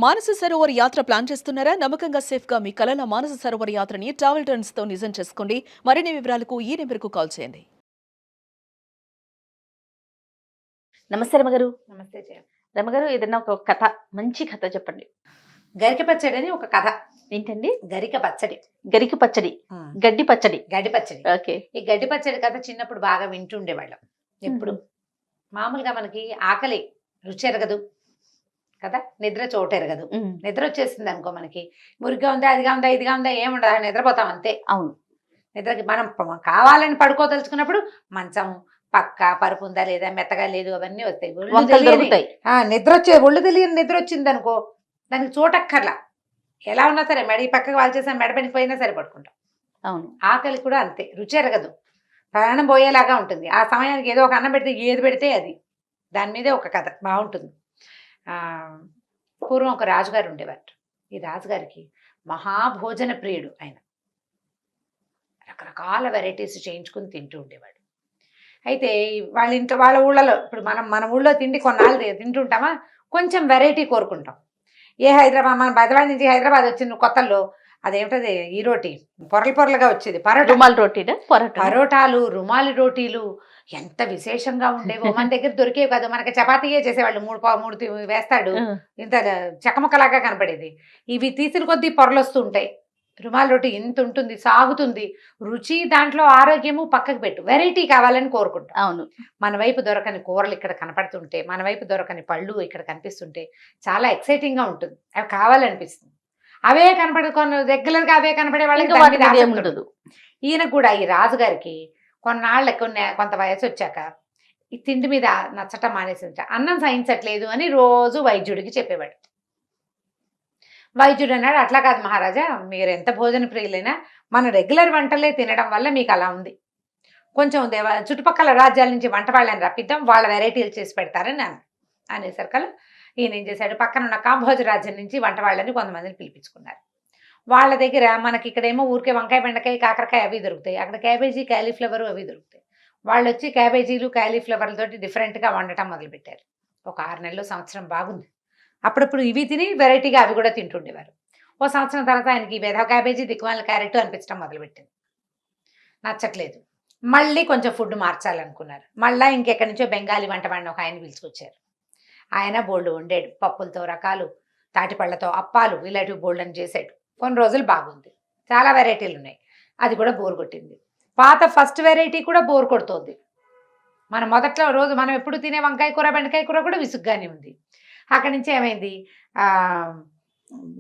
మానస సరోవర్ యాత్ర ప్లాన్ చేస్తున్నారా? నమ్మకంగా సేఫ్ గా మీ కలల మానస సరోవర్ యాత్రని ట్రావెల్ టర్న్స్ తో నిజం చేసుకోండి. మరిన్ని వివరాలకు ఈ నెంబర్కు కాల్ చేయండి. నమస్తే రమగారు. నమస్తే జయ. రమగారు, ఏదైనా ఒక కథ, మంచి కథ చెప్పండి. గరిక పచ్చడి అని ఒక కథ. ఏంటండి? గరిక పచ్చడి. గరికి పచ్చడి, గడ్డి పచ్చడి. గడ్డి పచ్చడి. ఓకే. ఈ గడ్డి పచ్చడి కథ చిన్నప్పుడు బాగా వింటుండేవాళ్ళం. ఎప్పుడు మామూలుగా మనకి ఆకలి రుచి ఎరగదు కదా, నిద్ర చోటు ఎరగదు. నిద్ర వచ్చేసింది అనుకో, మనకి మురిగా ఉందా, అదిగా ఉందా, ఇదిగా ఉందా, ఏముండదు, నిద్రపోతాం అంతే. అవును. నిద్రకి మనం కావాలని పడుకోదలుచుకున్నప్పుడు మంచం పక్క పరుపు ఉందా లేదా, మెత్తగా లేదు, అవన్నీ వస్తాయి. నిద్ర ఒళ్ళు తెలియని నిద్ర వచ్చింది అనుకో, దానికి చోటక్కర్లా, ఎలా ఉన్నా సరే మెడ ఈ పక్కకు వాల్చేసా, మెడ పడిపోయినా సరే పడుకుంటాం. అవును. ఆకలి కూడా అంతే, రుచి ఎరగదు, ప్రాణం పోయేలాగా ఉంటుంది. ఆ సమయానికి ఏదో ఒక అన్నం పెడితే ఏది పెడితే అది. దాని మీదే ఒక కథ బాగుంటుంది. పూర్వం ఒక రాజుగారు ఉండేవారు. ఈ రాజుగారికి మహాభోజన ప్రియుడు ఆయన. రకరకాల వెరైటీస్ చేయించుకుని తింటూ ఉండేవాడు. అయితే వాళ్ళ ఊళ్ళలో, ఇప్పుడు మన ఊళ్ళో తిండి కొన్నాళ్ళు తింటుంటామా, కొంచెం వెరైటీ కోరుకుంటాం. హైదరాబాద్, మన బెదవాడి నుంచి హైదరాబాద్ వచ్చిన కొత్తల్లో అదేమిటది, ఈ రోటీ పొరలుగా వచ్చేది, పరోటాలు, రుమాలి రోటీలు ఎంత విశేషంగా ఉండేవో. మన దగ్గర దొరికేవి కాదు, మనకి చపాతీయే చేసేవాళ్ళు, మూడు వేస్తాడు, ఇంత చెక్కముక్కలాగా కనపడేది. ఇవి తీసిన కొద్దీ పొరలు వస్తూ ఉంటాయి. రుమాలి రోటీ ఇంత ఉంటుంది, సాగుతుంది, రుచి, దాంట్లో ఆరోగ్యము పక్కకు పెట్టు, వెరైటీ కావాలని కోరుకుంటాం. అవును. మన వైపు దొరకని కూరలు ఇక్కడ కనపడుతుంటే, మన వైపు దొరకని పళ్ళు ఇక్కడ కనిపిస్తుంటే చాలా ఎక్సైటింగ్ గా ఉంటుంది, అవి కావాలనిపిస్తుంది. అవే రెగ్యులర్ గా అవే కనపడే వాళ్ళకి. ఈయన కూడా, ఈ రాజుగారికి కొంత వయసు వచ్చాక ఈ తిండి మీద నచ్చటం మానేసింది, అన్నం సహించట్లేదు అని రోజు వైద్యుడికి చెప్పేవాడు. వైద్యుడు అన్నాడు, అట్లా కాదు మహారాజా, మీరు ఎంత భోజన ప్రియులైనా మన రెగ్యులర్ వంటలే తినడం వల్ల మీకు అలా ఉంది. కొంచెం చుట్టుపక్కల రాజ్యాల నుంచి వంట వాళ్ళని రప్పిద్దాం, వాళ్ళ వెరైటీలు చేసి పెడతారని అనేసరికల్లా ఈయన ఏం చేశాడు, పక్కన ఉన్న కాంబోజ్ రాజ్యం నుంచి వంట వాళ్ళని కొంతమందిని పిలిపించుకున్నారు. వాళ్ళ దగ్గర మనకి ఇక్కడేమో ఊరికే వంకాయ, బెండకాయ, కాకరకాయ అవి దొరుకుతాయి, అక్కడ క్యాబేజీ, క్యాలీఫ్లవర్ అవి దొరుకుతాయి. వాళ్ళు వచ్చి క్యాబేజీలు, క్యాలీఫ్లవర్లతోటి డిఫరెంట్గా వండటం మొదలుపెట్టారు. ఒక 6 నెలలు, సంవత్సరం బాగుంది. అప్పుడప్పుడు ఇవి తిని వెరైటీగా అవి కూడా తింటుండేవారు. ఓ సంవత్సరం తర్వాత ఆయనకి క్యాబేజీ, దిక్కుమాల క్యారెట్ అనిపించడం మొదలుపెట్టింది, నచ్చట్లేదు. మళ్ళీ కొంచెం ఫుడ్ మార్చాలనుకున్నారు. మళ్ళీ ఇంకెక్కడి నుంచో బెంగాలీ వంట వాడిని ఒక ఆయన పిలుచుకొచ్చారు. ఆయన బోల్డ్ వండాడు, పప్పులతో రకాలు, తాటిపళ్ళతో అప్పాలు, ఇలాంటివి బోల్డ్ అని చేసాడు. కొన్ని రోజులు బాగుంది, చాలా వెరైటీలు ఉన్నాయి. అది కూడా బోర్ కొట్టింది. పాత ఫస్ట్ వెరైటీ కూడా బోర్ కొడుతోంది. మొదట్లో రోజు మనం ఎప్పుడు తినే వంకాయ కూర, బెండకాయ కూర కూడా విసుగ్గానే ఉంది. అక్కడి నుంచి ఏమైంది,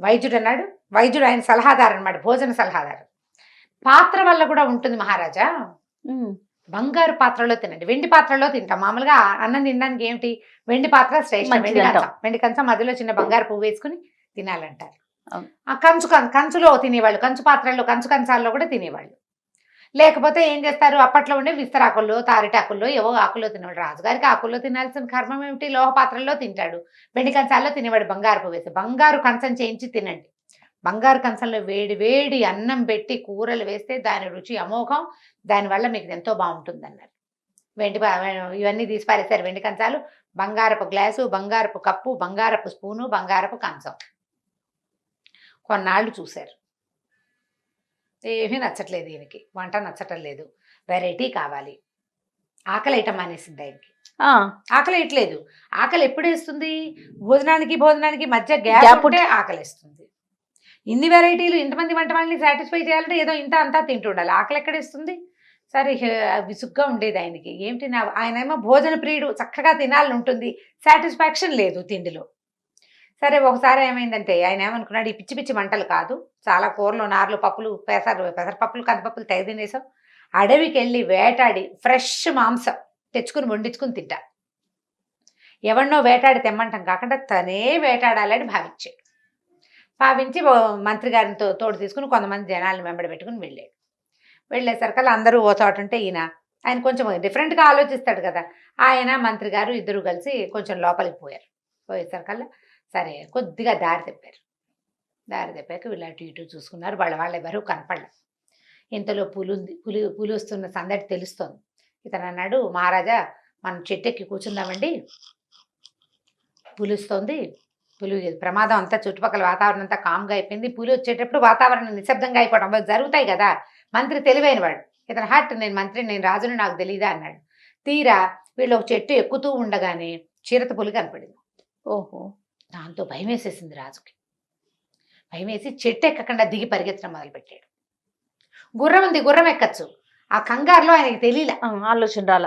వైద్యుడు అన్నాడు, వైద్యుడు ఆయన సలహాదారు అనమాట, భోజన సలహాదారు. పాత్ర వల్ల కూడా ఉంటుంది మహారాజా, బంగారు పాత్రలో తినండి, వెండి పాత్రలో తింటాం. మామూలుగా అన్నం తినడానికి ఏమిటి, వెండి పాత్ర శ్రేష్ఠ, వెండి కంచం, మధ్యలో చిన్న బంగారు పువ్వు వేసుకుని తినాలంటారు. ఆ కంచులో తినేవాళ్ళు, కంచు పాత్రల్లో, కంచు కంచాల్లో కూడా తినేవాళ్ళు. లేకపోతే ఏం చేస్తారు, అప్పట్లో ఉండే విస్తరాకుల్లో, తారిటాకుల్లో, ఏవో ఆకుల్లో తినేవాడు. రాజుగారికి ఆకుల్లో తినాల్సిన కర్మం ఏమిటి, లోహ పాత్రల్లో తింటాడు, వెండి కంచాల్లో తినేవాడు. బంగారు పువ్వు వేసి బంగారు కంచం చేయించి తినండి. బంగారు కంచంలో వేడి వేడి అన్నం పెట్టి కూరలు వేస్తే దాని రుచి అమోఘం, దానివల్ల మీకు ఎంతో బాగుంటుంది అన్నారు. ఇవన్నీ తీసి పారేశారు, వెండి కంచాలు, బంగారపు గ్లాసు, బంగారపు కప్పు, బంగారపు స్పూను, బంగారపు కంచం. కొన్నాళ్ళు చూశారు, ఏమీ నచ్చట్లేదు ఈయనకి, వంట నచ్చటం లేదు, వెరైటీ కావాలి. ఆకలి వేయటం మానేసింది ఆయనకి. ఆకలి వేయట్లేదు. ఆకలి ఎప్పుడు వేస్తుంది, భోజనానికి మధ్య గ్యాప్ ఉంటే ఆకలి వేస్తుంది. ఇన్ని వెరైటీలు, ఇంతమంది వంట వాళ్ళని సాటిస్ఫై చేయాలంటే ఏదో ఇంత అంతా తింటుండాలి, ఆకలి ఎక్కడేస్తుంది. సరే, విసుగ్గా ఉండేది ఆయనకి. ఏమిటి, ఆయన ఏమో భోజన ప్రియుడు, చక్కగా తినాలని ఉంటుంది, సాటిస్ఫాక్షన్ లేదు తిండిలో. సరే, ఒకసారి ఏమైందంటే ఆయన ఏమనుకున్నాడు, ఈ పిచ్చి పిచ్చి వంటలు కాదు, చాలా కూరలు, నార్లు, పప్పులు, పెసరపప్పులు, కందిపప్పులు తెగ తినేసాం, అడవికి వెళ్ళి వేటాడి ఫ్రెష్ మాంసం తెచ్చుకుని వండించుకుని తింటా. ఎవరినో వేటాడి తెమ్మంటాం కాకుండా తనే వేటాడాలని భావించి మంత్రి గారితో తోడు తీసుకుని కొంతమంది జనాలను వెంబడి పెట్టుకుని వెళ్ళేసరికల్లా అందరూ ఓ చోట ఉంటే ఆయన కొంచెం డిఫరెంట్గా ఆలోచిస్తాడు కదా. ఆయన మంత్రి గారు ఇద్దరు కలిసి కొంచెం లోపలికి పోయేసరికల్లా సరే కొద్దిగా దారి తెప్పాక వీళ్ళు అటు ఇటు చూసుకున్నారు, వాళ్ళ ఎవరు కనపడలేదు. ఇంతలో పులి వస్తున్న సందడి తెలుస్తోంది. ఇతను అన్నాడు, మహారాజా మనం చెట్టెక్కి కూర్చుందామండి, పులి వస్తోంది, పులి ప్రమాదం అంతా చుట్టుపక్కల వాతావరణం అంతా కామ్గా అయిపోయింది. పులి వచ్చేటప్పుడు వాతావరణం నిశ్శబ్దంగా అయిపోవడం అవి జరుగుతాయి కదా. మంత్రి తెలివైనవాడు, ఇతను హట్ నేను మంత్రిని, నేను రాజుని, నాకు తెలియదా అన్నాడు. తీరా వీళ్ళు ఒక చెట్టు ఎక్కుతూ ఉండగానే చిరత పులి కనపడింది. ఓహో! దాంతో భయం వేసేసింది రాజుకి. భయం వేసి చెట్టు ఎక్కకుండా దిగి పరిగెత్తడం మొదలుపెట్టాడు. గుర్రం ఉంది, గుర్రం ఎక్కచ్చు. ఆ కంగారులో ఆయనకి తెలియలే, ఆలోచన రాల.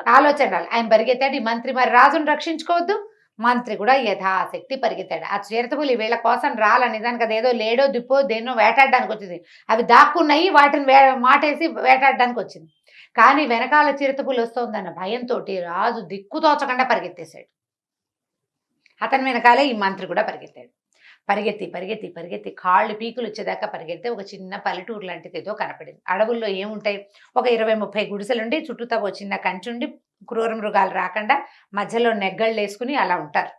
ఆయన పరిగెత్తాడు. ఈ మంత్రి మరి రాజును రక్షించుకోవద్దు, మంత్రి కూడా యథాశక్తి పరిగెత్తాడు. ఆ చిరతపులి వీళ్ళ కోసం రాలని, దానికి అదేదో లేడో దిప్పో దేన్నో వేటాడడానికి వచ్చింది. అవి దాక్కున్నాయి, వాటిని మాటేసి వేటాడడానికి వచ్చింది. కానీ వెనకాల చిరతపులి వస్తోందన్న భయంతో రాజు దిక్కుతోచకుండా పరిగెత్తేశాడు. అతని వెనకాలే ఈ మంత్రి కూడా పరిగెత్తాడు. పరిగెత్తి పరిగెత్తి పరిగెత్తి కాళ్ళు పీకులు వచ్చేదాకా పరిగెడితే ఒక చిన్న పల్లెటూరు లాంటిది ఏదో కనపడింది. అడవుల్లో ఏముంటాయి, ఒక 20-30 గుడిసెలుండి చుట్టూతా ఒక చిన్న కంచుండి క్రూర మృగాలు రాకుండా మధ్యలో నెగ్గళ్ళు వేసుకుని అలా ఉంటారు.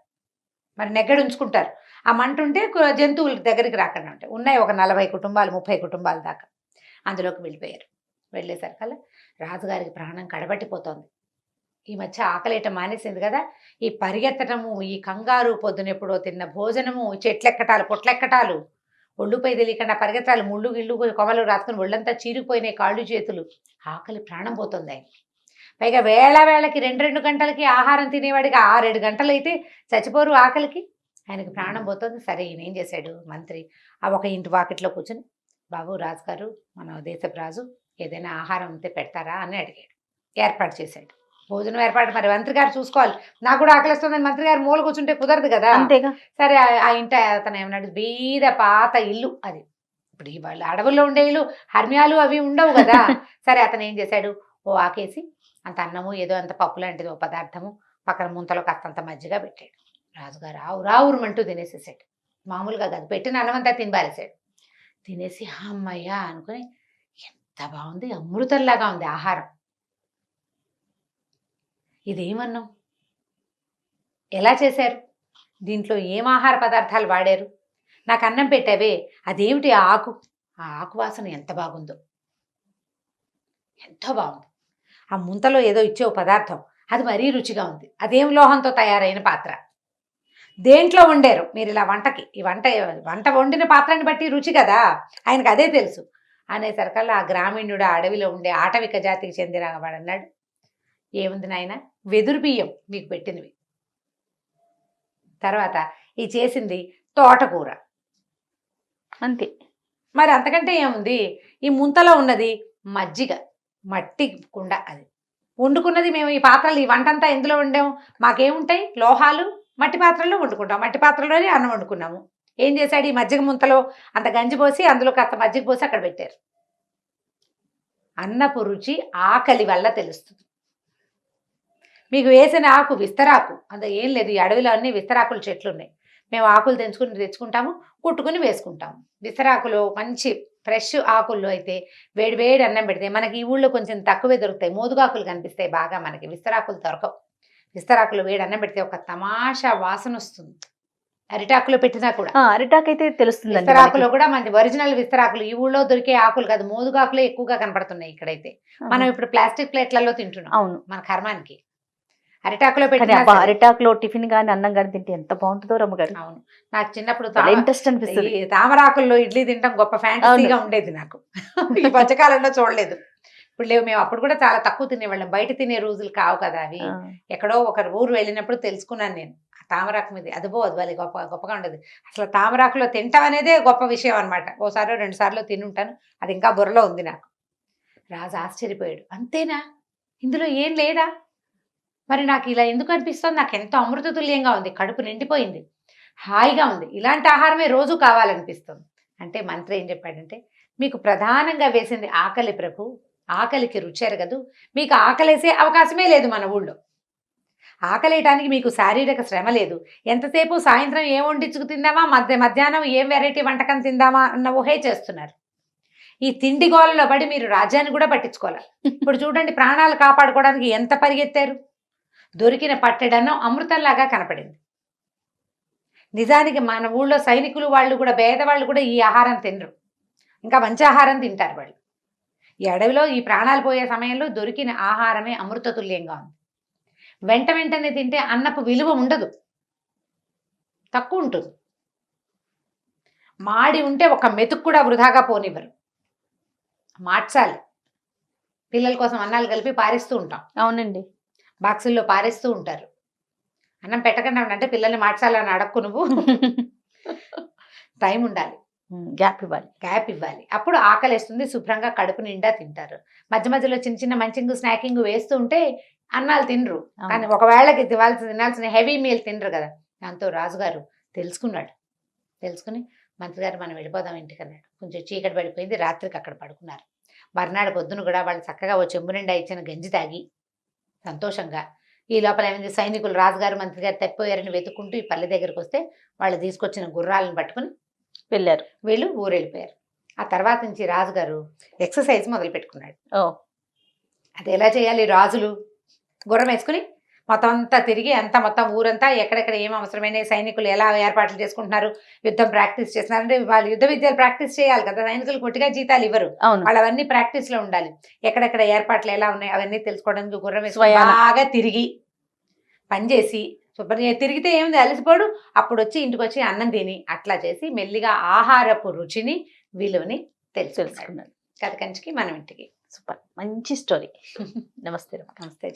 మరి నెగ్గడు ఉంచుకుంటారు. ఆ మంట ఉంటే జంతువుల దగ్గరికి రాకుండా ఉంటాయి. ఉన్నాయి ఒక 40 కుటుంబాలు 30 కుటుంబాల దాకా. అందులోకి వెళ్ళిపోయారు. వెళ్ళేసరికల్లా రాజుగారికి ప్రాణం కడబట్టిపోతోంది. ఈ మధ్య ఆకలేయటం మానేసింది కదా. ఈ పరిగెత్తటము, ఈ కంగారు, పొద్దునెప్పుడో తిన్న భోజనము, చెట్లెక్కటాలు పొట్లెక్కటాలు, ఒళ్ళుపై తెలియకుండా పరిగెత్తాలు, ముళ్ళు గిళ్ళు కొమ్మలు రాసుకుని ఒళ్ళంతా చీరిపోయినాయి కాళ్ళు చేతులు. ఆకలి ప్రాణం పోతుంది ఆయన. పైగా వేళకి 2 గంటలకి ఆహారం తినేవాడికి 6-7 గంటలు అయితే చచ్చిపోరు ఆకలికి. ఆయనకి ప్రాణం పోతుంది. సరే ఈయన ఏం చేశాడు మంత్రి, ఆ ఒక ఇంటి వాకిట్లో కూర్చొని, బాబు రాజుగారు, మన దేశపు రాజు, ఏదైనా ఆహారం ఉంటే పెడతారా అని అడిగాడు. ఏర్పాటు చేశాడు. భోజనం ఏర్పాటు మరి మంత్రి గారు చూసుకోవాలి. నాకు కూడా ఆకలిస్తుందని మంత్రి గారు మూల కూర్చుంటే కుదరదు కదా. అంతేగా. సరే ఆ ఇంట అతను ఏమన్నాడు, బీద పాత ఇల్లు అది. ఇప్పుడు వాళ్ళు అడవుల్లో ఉండే ఇల్లు, హర్మ్యాలు అవి ఉండవు కదా. సరే అతను ఏం చేశాడు, ఓ ఆకేసి అంత అన్నము ఏదో అంత పప్పు లాంటిది ఓ పదార్థము పక్కన ముంతలో కాస్తంత మజ్జిగ పెట్టాడు. రాజుగారు రావురమంటూ తినేసేసాడు. మామూలుగా కాదు, పెట్టిన అన్నమంతా తినిపారేశాడు. తినేసి అమ్మయ్య అనుకుని, ఎంత బాగుంది, అమృతంలాగా ఉంది ఆహారం. ఇదేమన్నాం, ఎలా చేశారు, దీంట్లో ఏం ఆహార పదార్థాలు వాడారు, నాకు అన్నం పెట్టావే అదేమిటి ఆ ఆకు, ఆ ఆకు వాసన ఎంత బాగుందో, ఎంతో బాగుంది. ఆ ముంతలో ఏదో ఇచ్చే పదార్థం అది మరీ రుచిగా ఉంది, అదేం లోహంతో తయారైన పాత్ర, దేంట్లో వండారు మీరు ఇలా వంటకి, ఈ వంట వండిన పాత్రని బట్టి రుచి కదా, ఆయనకు అదే తెలుసు అనేసరికల్లా ఆ గ్రామీణుడు ఆ అడవిలో ఉండే ఆటవిక జాతికి చెందిన వాడు అన్నాడు, ఏముంది నాయన, వెదురు బియ్యం మీకు పెట్టినవి, తర్వాత ఈ చేసింది తోటకూర, అంతే. మరి అంతకంటే ఏముంది, ఈ ముంతలో ఉన్నది మజ్జిగ, మట్టి కుండ, అది వండుకున్నది మేము ఈ పాత్రలు, ఈ వంటంతా ఎందులో వండాము, మాకేముంటాయి లోహాలు, మట్టి పాత్రల్లో వండుకుంటాం, మట్టి పాత్రలోనే అన్నం వండుకున్నాము. ఏం చేశాడు, ఈ మజ్జిగ ముంతలో అంత గంజి పోసి అందులో కాస్త మజ్జిగ పోసి అక్కడ పెట్టారు. అన్నపు రుచి ఆకలి వల్ల తెలుస్తుంది. మీకు వేసిన ఆకు విస్తరాకు, అంత ఏం లేదు, ఈ అడవిలో అన్ని విస్తరాకుల చెట్లు ఉన్నాయి, మేము ఆకులు తెచ్చుకుంటాము, కుట్టుకుని వేసుకుంటాము. విస్తరాకులు మంచి ఫ్రెష్ ఆకుల్లో అయితే వేడి వేడి అన్నం పెడితే, మనకి ఈ ఊళ్ళో కొంచెం తక్కువే దొరుకుతాయి, మోదుగాకులు కనిపిస్తాయి బాగా, మనకి విస్తరాకులు దొరకవు. విస్తరాకులు వేడి అన్నం పెడితే ఒక తమాషా వాసన వస్తుంది. అరిటాకులో పెట్టినా కూడా, అరిటాకు అయితే తెలుస్తుంది. విస్తరాకులో కూడా మంచి ఒరిజినల్ విస్తరాకులు, ఈ ఊళ్ళో దొరికే ఆకులు కాదు, మోదుగాకులే ఎక్కువగా కనపడుతున్నాయి ఇక్కడైతే. మనం ఇప్పుడు ప్లాస్టిక్ ప్లేట్లలో తింటున్నాం. అవును, మన కర్మానికి. అరిటాకులో పెట్టిన అరిటాకులో టిఫిన్ గాని అన్నం గాని తింటే ఎంత బాగుంటుందో రమ్మగారు. అవును, నాకు చిన్నప్పుడు ఇంట్రెస్ట్ అనిపిస్తుంది. తామరాకుల్లో ఇడ్లీ తినడం గొప్ప ఫ్యాంటసీగా ఉండేది నాకు. ఈ మధ్యకాలంలో చూడలేదు, ఇప్పుడు లేవు. మేము అప్పుడు కూడా చాలా తక్కువ తినేవాళ్ళం, బయట తినే రోజులు కావు కదా అవి. ఎక్కడో ఒక ఊరు వెళ్ళినప్పుడు తెలుసుకున్నాను నేను తామరాకు మీద, అదిబో అది వాళ్ళ గొప్పగా ఉండదు అసలు. తామరాకులో తింటాం అనేదే గొప్ప విషయం అనమాట. ఓసారో 2 సార్లు తినుంటాను, అది ఇంకా బుర్రలో ఉంది నాకు. రాజు ఆశ్చర్యపోయాడు, అంతేనా, ఇందులో ఏం లేదా, మరి నాకు ఇలా ఎందుకు అనిపిస్తుంది, నాకు ఎంతో అమృత తుల్యంగా ఉంది, కడుపు నిండిపోయింది, హాయిగా ఉంది, ఇలాంటి ఆహారమే రోజు కావాలనిపిస్తుంది. అంటే మంత్రి ఏం చెప్పాడంటే, మీకు ప్రధానంగా వేసింది ఆకలి ప్రభు, ఆకలికి రుచి ఎరగదు, మీకు ఆకలేసే అవకాశమే లేదు మన ఊళ్ళో. ఆకలేయటానికి మీకు శారీరక శ్రమ లేదు, ఎంతసేపు సాయంత్రం ఏం వండించుకు తిందామా, మధ్యాహ్నం ఏం వెరైటీ వంటకం తిందామా అన్న ఊహే చేస్తున్నారు. ఈ తిండి గోలలో పడి మీరు రాజ్యాన్ని కూడా పట్టించుకోవాలి. ఇప్పుడు చూడండి, ప్రాణాలు కాపాడుకోవడానికి ఎంత పరిగెత్తారు, దొరికిన పట్టెడన్నం అమృతంలాగా కనపడింది. నిజానికి మన ఊళ్ళో సైనికులు వాళ్ళు కూడా, పేదవాళ్ళు కూడా ఈ ఆహారం తినరు, ఇంకా మంచి ఆహారం తింటారు వాళ్ళు. ఈ అడవిలో ఈ ప్రాణాలు పోయే సమయంలో దొరికిన ఆహారమే అమృతతుల్యంగా ఉంది. వెంటనే తింటే అన్నపు విలువ ఉండదు, తక్కువ ఉంటుంది. మాడి ఉంటే ఒక మెతుకు కూడా వృధాగా పోనివ్వరు, మార్చాలి. పిల్లల కోసం అన్నాలు కలిపి పారేస్తూ ఉంటాం, అవునండి. బాక్సుల్లో పారేస్తూ ఉంటారు. అన్నం పెట్టకుండా అంటే పిల్లల్ని మార్చాలని అడక్కు నువ్వు. టైం ఉండాలి, గ్యాప్ ఇవ్వాలి. గ్యాప్ ఇవ్వాలి. అప్పుడు ఆకలేస్తుంది, శుభ్రంగా కడుపు నిండా తింటారు. మధ్య మధ్యలో చిన్న చిన్న మంచింగ్ స్నాకింగ్ వేస్తూ ఉంటే అన్నాలు తినరు. కానీ ఒకవేళకి తినాల్సిన హెవీ మీల్ తినరు కదా. దాంతో రాజుగారు తెలుసుకుని మంత్రి గారు మనం వెళ్ళిపోదాం ఇంటికి అన్నాడు. కొంచెం చీకటి పడిపోయింది, రాత్రికి అక్కడ పడుకున్నారు. మర్నాడు పొద్దున కూడా వాళ్ళు చక్కగా ఓ చెంబు నిండా ఇచ్చిన గంజి తాగి సంతోషంగా, ఈ లోపల ఏమైంది, సైనికులు రాజుగారు మంత్రి గారు తప్పిపోయారని వెతుక్కుంటూ ఈ పల్లె దగ్గరికి వస్తే వాళ్ళు తీసుకొచ్చిన గుర్రాలను పట్టుకుని వెళ్ళారు. వీళ్ళు ఊరు వెళ్ళిపోయారు. ఆ తర్వాత నుంచి రాజుగారు ఎక్సర్సైజ్ మొదలు పెట్టుకున్నాడు. అది ఎలా చేయాలి, రాజులు గుర్రం వేసుకుని మొత్తం అంతా తిరిగి మొత్తం ఊరంతా ఎక్కడెక్కడ ఏం అవసరమైన సైనికులు ఎలా ఏర్పాట్లు చేసుకుంటున్నారు, యుద్ధం ప్రాక్టీస్ చేస్తున్నారు. అంటే వాళ్ళు యుద్ధ విద్యలు ప్రాక్టీస్ చేయాలి కదా, సైనికులు కొట్టిగా జీతాలు ఇవ్వరు, వాళ్ళు అవన్నీ ప్రాక్టీస్ లో ఉండాలి. ఎక్కడెక్కడ ఏర్పాట్లు ఎలా ఉన్నాయి అవన్నీ తెలుసుకోవడానికి గుర్రం వేసుకుని బాగా తిరిగి పనిచేసి తిరిగితే ఏముంది, అలసిపోడు. అప్పుడు వచ్చి ఇంటికి వచ్చి అన్నం తిని అట్లా చేసి మెల్లిగా ఆహారపు రుచిని విలువని తెలుసుకున్నాడు. కథ కంచికి మనం ఇంటికి. సూపర్, మంచి స్టోరీ. నమస్తే. నమస్తే.